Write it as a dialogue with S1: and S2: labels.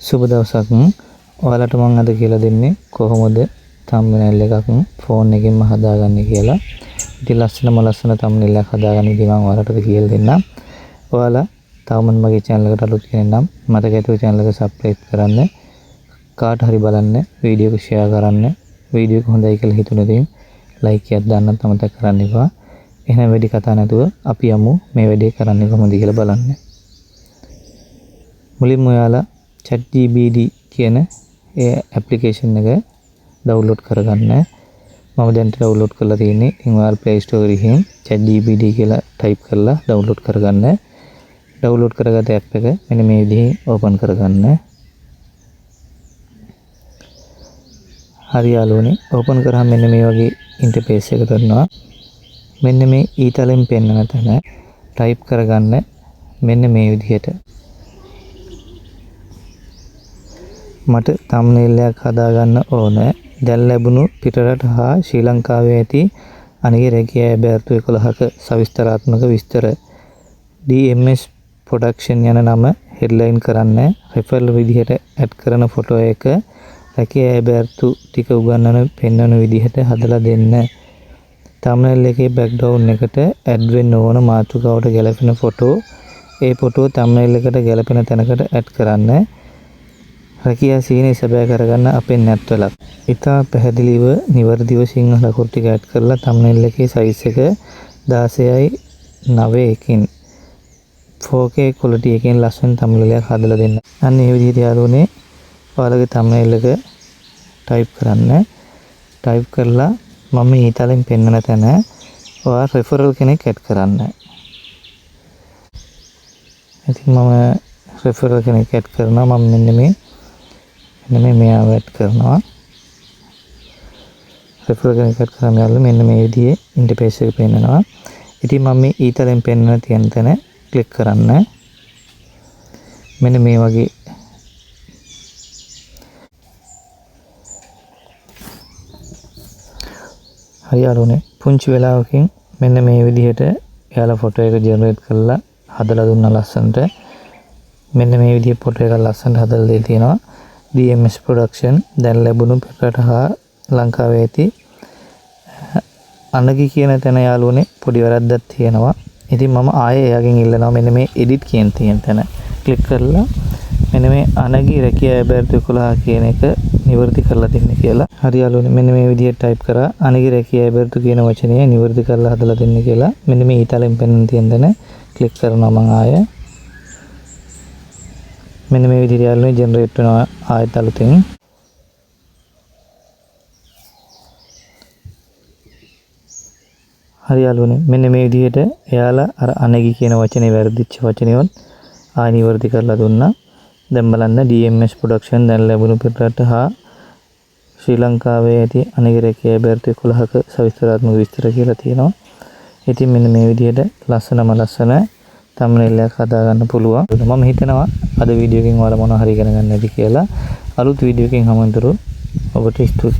S1: සුබ දවසක්. ඔයාලට මම අද කියලා දෙන්නේ කොහොමද thumbnail එකක් ෆෝන් එකෙන්ම හදාගන්නේ කියලා. ඉතින් ලස්සන thumbnail එකක් හදාගන්න ඉතින් මම ඔයාලට කියලා දෙන්නම්. ඔයාලා තවමත් මගේ channel එකට අලුත් කෙනෙක් නම් මතක ඇතුව channel එක subscribe කරන්න. කාට හරි බලන්න වීඩියෝ එක share කරන්න. වීඩියෝ එක හොඳයි කියලා හිතුණොත් like එකක් දාන්නත් අමතක කරන්න එපා. එහෙනම් වැඩි කතා නැතුව අපි යමු මේ වැඩේ කරන්නේ කොහොමද කියලා බලන්න. මුලින්ම ඔයාලා ChatGPT කියන ඒ ඇප්ලිකේෂන් එක ඩවුන්ලෝඩ් කරගන්න. මම දැන් ඩවුන්ලෝඩ් කරලා තියෙන්නේ. ඉතින් ඔයාලා Play Store එකෙන් ChatGPT කියලා ටයිප් කරලා ඩවුන්ලෝඩ් කරගන්න. ඩවුන්ලෝඩ් කරගත්ත ඇප් එක මෙන්න මේ විදිහේ ඕපන් කරගන්න. හරි යාළුවනේ ඕපන් කරාම මෙන්න මේ වගේ ඉන්ටර්ෆේස් එකකට එනවා. මෙන්න මේ ඊතලෙන් පෙන්නන තැන ටයිප් කරගන්න මෙන්න මේ විදිහට. මට thumbnail එකක් හදාගන්න ඕන. දැන් ලැබුණු පිටරට හා ශ්‍රී ලංකාවේ ඇති අනිගේ රැකියා ඇබෑර්තු 11ක සවිස්තරාත්මක විස්තර DMS production යන නම හෙඩ්ලයින් කරන්න. රෙෆරල් විදිහට ඇඩ් කරන ෆොටෝ එක රැකියා ඇබෑර්තු ටික උගන්වන පෙන්වන විදිහට හදලා දෙන්න. thumbnail එකේ background එකට ඇඩ් වෙන්න ඕන මාතෘකාවට ගැලපෙන ෆොටෝ. ඒ ෆොටෝ thumbnail එකට ගැලපෙන තැනකට ඇඩ් කරන්න. රැකියා සීනේ සැබෑ කරගන්න අපේ නැට්වලක්. ඉතා පැහැදිලිව නිවර්දිව සිංහල අකුරු ටික ඇඩ් කරලා thumbnail එකේ size එක 16:9කින් 4K quality එකෙන් ලස්සන thumbnail එකක් හදලා දෙන්න. අන්න මේ විදිහට යාළුවනේ ඔයාලගේ thumbnail එක type කරන්න. type කරලා මම ඊතලෙන් පෙන්නන තැන ඔයා referral කෙනෙක් ඇඩ් කරන්න. ඉතින් මම referral කෙනෙක් ඇඩ් කරනවා. මම මෙන්න මෙයාව ඇඩ් කරනවා. referral කෙනෙක් ඇඩ් කරාම යාළුවෝ මෙන්න මේ විදිහේ ඉන්ටර්ෆේස් එක පෙන්නනවා. ඉතින් මම මේ ඊතලෙන් පෙන්නන තියෙන තැන ක්ලික් කරන්න. මෙන්න මේ වගේ හරි යාළුවනේ පුංචි වෙලාවකින් මෙන්න මේ විදිහට එයාලා ෆොටෝ එක ජෙනරේට් කරලා හදලා දුන්නා ලස්සනට. මෙන්න මේ විදිහේ ෆොටෝ එකක් ලස්සනට හදලා දෙලා තියෙනවා. DMS production දැන් ලැබුණු පිටරට හා ලංකාවේ ඇති අනගි කියන තැන යාළුවනේ පොඩි වැරද්දක් තියෙනවා. ඉතින් මම ආයේ එයාගෙන් ඉල්ලනවා මෙන්න මේ edit කියන තැන ක්ලික් කරලා මෙන්න මේ අනගි රැකියා ඇබෑර්තු 11 කියන එක නිවර්ති කරලා දෙන්න කියලා. හරි යාළුවනේ මෙන්න මේ විදිහට ටයිප් කරා අනගි රැකියා ඇබෑර්තු කියන වචනය නිවර්ති කරලා හදලා දෙන්න කියලා. මෙන්න මේ ඊතලෙන් පෙන්වන තියෙන තැන ක්ලික් කරනවා මම ආයේ. මෙන්න මේ විදිහට යාළුවනේ ජෙනරේට් වෙනවා ආයෙත් අලුතෙන්. හරි යාළුවනේ මෙන්න මේ විදිහට එයාලා අර අනගි කියන වචනේ වැරදිච්ච වචනයොත් ආයෙ නිවර්ති කරලා දුන්නා. දැන් බලන්න DMS production දැන් ලැබුණු පිටරට හා ශ්‍රී ලංකාවේ ඇති අනගි රැකියා ඇබෑර්තු 11ක සවිස්තරාත්මක විස්තර කියලා තියෙනවා. ඉතින් මෙන්න මේ විදිහට ලස්සන thumbnail එකක් හදාගන්න පුළුවන්. මම හිතනවා අද වීඩියෝ එකෙන් ඔයාලා මොනවා හරි ඉගෙන ගන්න ඇති කියලා. අලුත් වීඩියෝ එකකින් හමුවෙනතුරු ඔබට ස්තුතියි.